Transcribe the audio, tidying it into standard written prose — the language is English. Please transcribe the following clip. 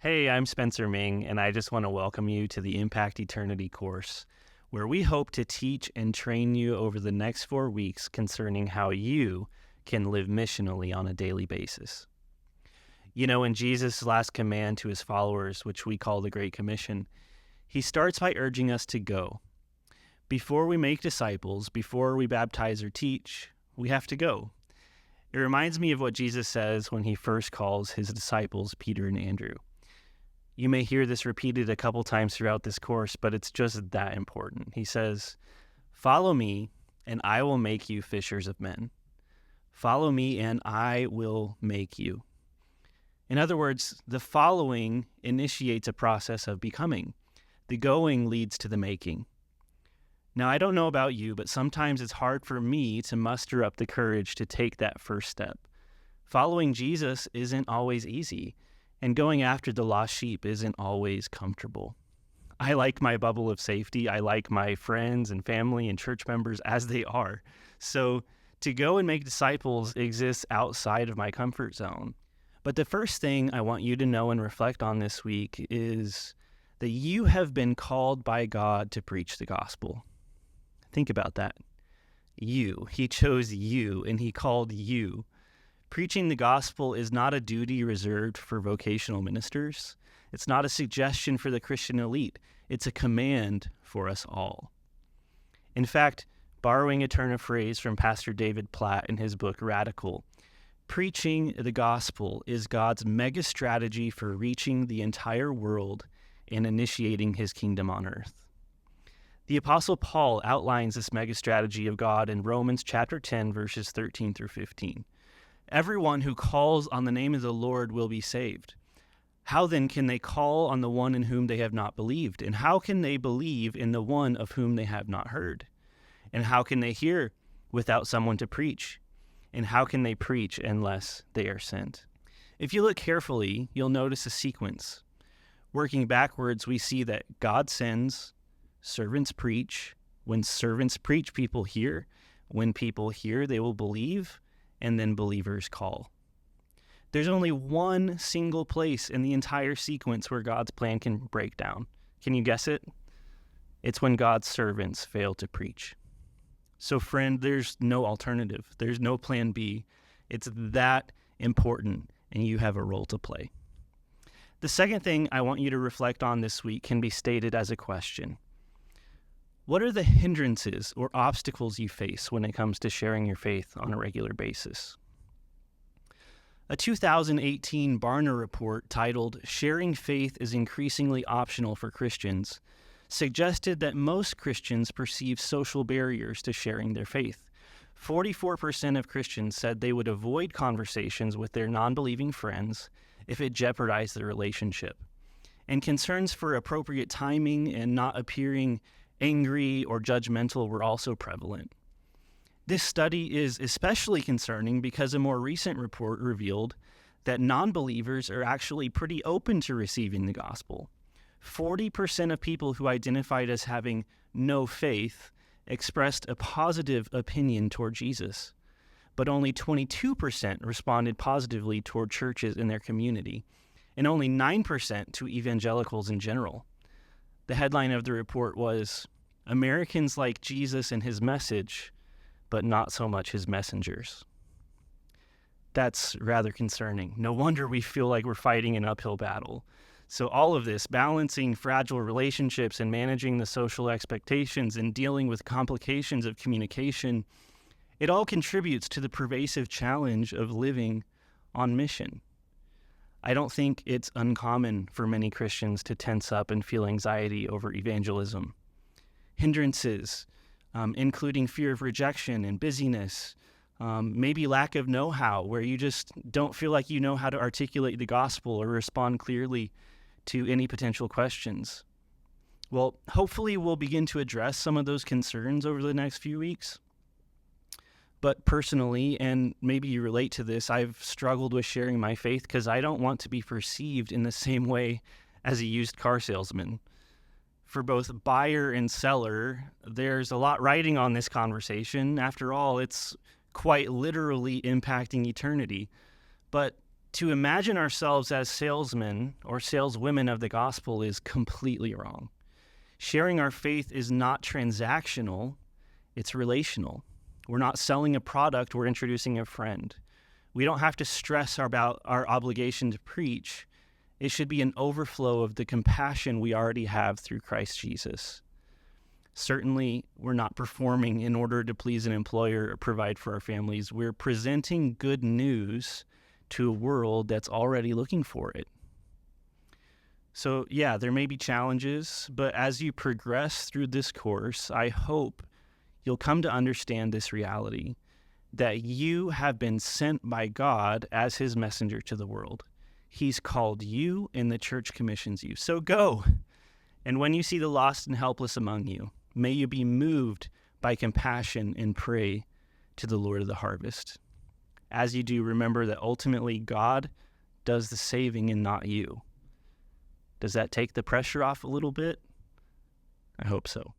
Hey, I'm Spencer Ming, and I just want to welcome you to the Impact Eternity course, where we hope to teach and train you over the next 4 weeks concerning how you can live missionally on a daily basis. You know, in Jesus' last command to his followers, which we call the Great Commission, he starts by urging us to go. Before we make disciples, before we baptize or teach, we have to go. It reminds me of what Jesus says when he first calls his disciples Peter and Andrew. You may hear this repeated a couple times throughout this course, but it's just that important. He says, "Follow me, and I will make you fishers of men. Follow me, and I will make you." In other words, the following initiates a process of becoming. The going leads to the making. Now, I don't know about you, but sometimes it's hard for me to muster up the courage to take that first step. Following Jesus isn't always easy, and going after the lost sheep isn't always comfortable. I like my bubble of safety. I like my friends and family and church members as they are. So to go and make disciples exists outside of my comfort zone. But the first thing I want you to know and reflect on this week is that you have been called by God to preach the gospel. Think about that. He chose you, and he called you. Preaching the gospel is not a duty reserved for vocational ministers. It's not a suggestion for the Christian elite. It's a command for us all. In fact, borrowing a turn of phrase from Pastor David Platt in his book Radical, preaching the gospel is God's mega strategy for reaching the entire world and initiating his kingdom on earth. The Apostle Paul outlines this mega strategy of God in Romans chapter 10, verses 13 through 15. Everyone who calls on the name of the Lord will be saved. How then can they call on the one in whom they have not believed? And how can they believe in the one of whom they have not heard? And how can they hear without someone to preach? And how can they preach unless they are sent? If you look carefully, you'll notice a sequence. Working backwards, we see that God sends, servants preach. When servants preach, people hear. When people hear, they will believe. And then believers call. There's only one single place in the entire sequence where God's plan can break down. Can you guess it? It's when God's servants fail to preach. So friend, there's no alternative. There's no plan B. It's that important, and you have a role to play. The second thing I want you to reflect on this week can be stated as a question. What are the hindrances or obstacles you face when it comes to sharing your faith on a regular basis? A 2018 Barna report titled "Sharing Faith is Increasingly Optional for Christians" suggested that most Christians perceive social barriers to sharing their faith. 44% of Christians said they would avoid conversations with their non-believing friends if it jeopardized their relationship. And concerns for appropriate timing and not appearing angry or judgmental were also prevalent. This study is especially concerning because a more recent report revealed that non-believers are actually pretty open to receiving the gospel. 40% of people who identified as having no faith expressed a positive opinion toward Jesus, but only 22% responded positively toward churches in their community, and only 9% to evangelicals in general. The headline of the report was, "Americans like Jesus and his message, but not so much his messengers." That's rather concerning. No wonder we feel like we're fighting an uphill battle. So all of this, balancing fragile relationships and managing the social expectations and dealing with complications of communication, it all contributes to the pervasive challenge of living on mission. I don't think it's uncommon for many Christians to tense up and feel anxiety over evangelism. Hindrances, including fear of rejection and busyness, maybe lack of know-how, where you just don't feel like you know how to articulate the gospel or respond clearly to any potential questions. Well, hopefully we'll begin to address some of those concerns over the next few weeks. But personally, and maybe you relate to this, I've struggled with sharing my faith because I don't want to be perceived in the same way as a used car salesman. For both buyer and seller, there's a lot riding on this conversation. After all, it's quite literally impacting eternity. But to imagine ourselves as salesmen or saleswomen of the gospel is completely wrong. Sharing our faith is not transactional, it's relational. We're not selling a product, we're introducing a friend. We don't have to stress about our obligation to preach. It should be an overflow of the compassion we already have through Christ Jesus. Certainly, we're not performing in order to please an employer or provide for our families. We're presenting good news to a world that's already looking for it. So, yeah, there may be challenges, but as you progress through this course, I hope you'll come to understand this reality, that you have been sent by God as his messenger to the world. He's called you, and the church commissions you. So go. And when you see the lost and helpless among you, may you be moved by compassion and pray to the Lord of the harvest. As you do, remember that ultimately God does the saving and not you. Does that take the pressure off a little bit? I hope so.